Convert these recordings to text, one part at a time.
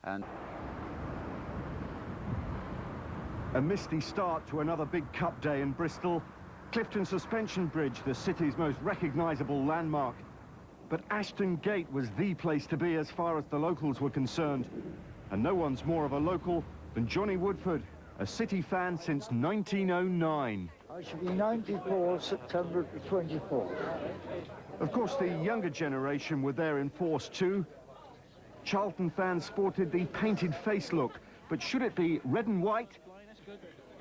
And a misty start to another big cup day in Bristol. Clifton Suspension Bridge, the city's most recognisable landmark. But Ashton Gate was the place to be as far as the locals were concerned. And no one's more of a local than Johnny Woodford, a City fan since 1909. I should be 94, September the 24th. Of course, the younger generation were there in force too. Charlton fans sported the painted face look, but should it be red and white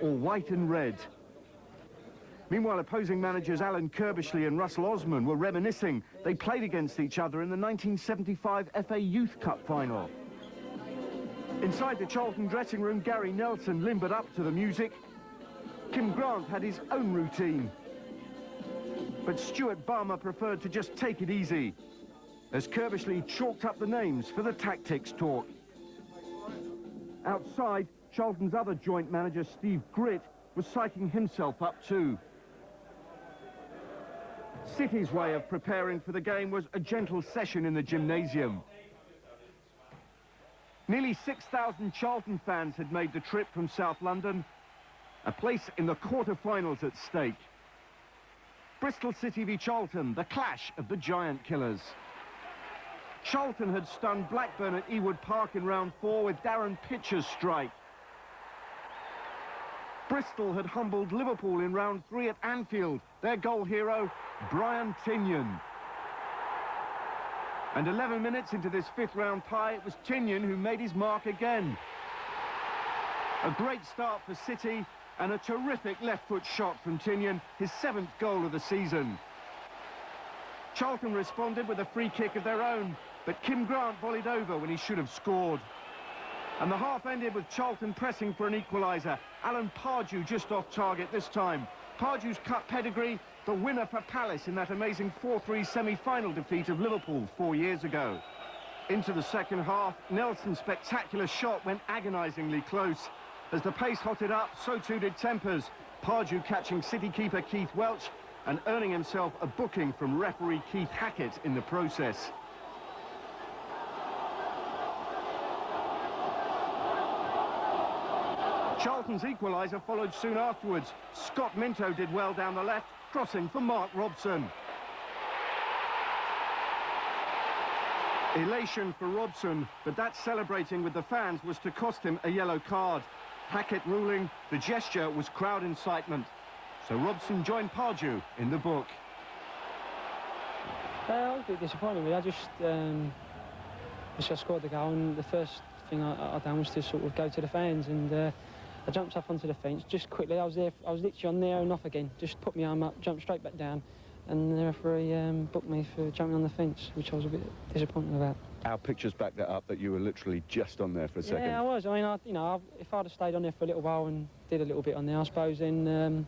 or white and red? Meanwhile, opposing managers Alan Kirbishley and Russell Osman were reminiscing. They played against each other in the 1975 FA Youth Cup final. Inside the Charlton dressing room, Gary Nelson limbered up to the music. Kim Grant had his own routine. But Stuart Balmer preferred to just take it easy, as Kirbishley chalked up the names for the tactics talk. Outside, Charlton's other joint manager, Steve Gritt, was psyching himself up too. City's way of preparing for the game was a gentle session in the gymnasium. Nearly 6,000 Charlton fans had made the trip from South London, a place in the quarter-finals at stake. Bristol City v Charlton, the clash of the giant killers. Charlton had stunned Blackburn at Ewood Park in round 4 with Darren Pitcher's strike. Bristol had humbled Liverpool in round 3 at Anfield, their goal hero, Bryant Tinnion. And 11 minutes into this 5th round tie, it was Tinnion who made his mark again. A great start for City, and a terrific left-foot shot from Tinnion, his 7th goal of the season. Charlton responded with a free kick of their own, but Kim Grant volleyed over when he should have scored. And the half ended with Charlton pressing for an equaliser. Alan Pardew just off target this time. Pardew's cup pedigree, the winner for Palace in that amazing 4-3 semi-final defeat of Liverpool 4 years ago. Into the second half, Nelson's spectacular shot went agonisingly close. As the pace hotted up, so too did tempers. Pardew catching City keeper Keith Welch and earning himself a booking from referee Keith Hackett in the process. Charlton's equaliser followed soon afterwards. Scott Minto did well down the left, crossing for Mark Robson. Elation for Robson, but that celebrating with the fans was to cost him a yellow card. Hackett ruling the gesture was crowd incitement. So Robson joined Pardew in the book. I was a bit disappointed with it. I scored the goal, and the first thing I done was to sort of go to the fans, and I jumped up onto the fence just quickly. I was literally on there and off again. Just put my arm up, jumped straight back down, and the referee booked me for jumping on the fence, which I was a bit disappointed about. our pictures back that up, that you were literally just on there for a second. Yeah, I was. I mean, if I'd have stayed on there for a little while and did a little bit on there, I suppose then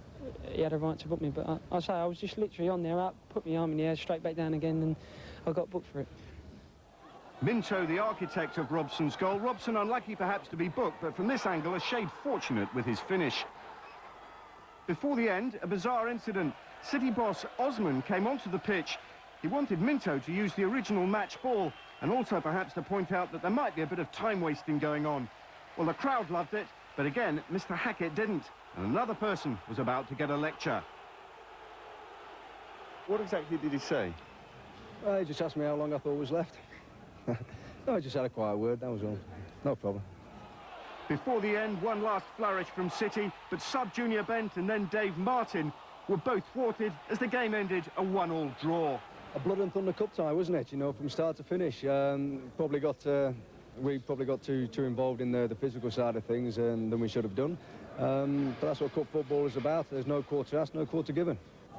he had a right to book me. But I say I was just literally on there, up, put my arm in the air, straight back down again, and I got booked for it. Minto, the architect of Robson's goal. Robson unlucky perhaps to be booked, but from this angle a shade fortunate with his finish. Before the end, a bizarre incident. City boss Osman came onto the pitch. He wanted Minto to use the original match ball, and also perhaps to point out that there might be a bit of time wasting going on. Well, the crowd loved it, but again, Mr. Hackett didn't, and another person was about to get a lecture. What exactly did he say? He just asked me how long I thought was left. No, I just had a quiet word, that was all. No problem. Before the end, one last flourish from City, but sub-Junior Bent and then Dave Martin were both thwarted as the game ended a 1-1 draw. A blood and thunder cup tie, wasn't it? You know, from start to finish. We probably got too involved in the physical side of things than we should have done. But that's what cup football is about. There's no quarter asked, no quarter given.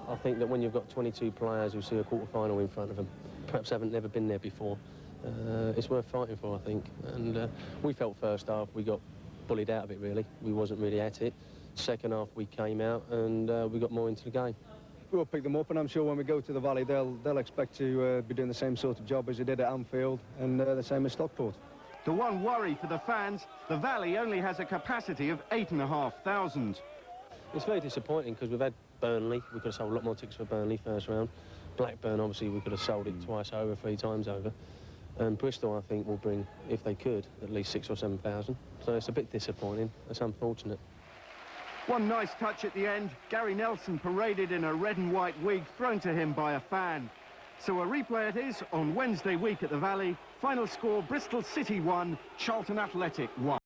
I think that when you've got 22 players who see a quarter-final in front of them, perhaps never been there before, it's worth fighting for, I think. And we felt first half we got bullied out of it, really. We wasn't really at it. Second half we came out and we got more into the game. We'll pick them up, and I'm sure when we go to the Valley they'll expect to be doing the same sort of job as they did at Anfield and the same as Stockport. The one worry for the fans, the Valley only has a capacity of 8,500. It's very disappointing because we've had Burnley. We could have sold a lot more tickets for Burnley first round. Blackburn, obviously, we could have sold it twice over, 3 times over. And Bristol, I think, will bring, if they could, at least 6,000 or 7,000. So it's a bit disappointing. It's unfortunate. One nice touch at the end. Gary Nelson paraded in a red and white wig thrown to him by a fan. So a replay it is on Wednesday week at the Valley. Final score, Bristol City 1, Charlton Athletic 1.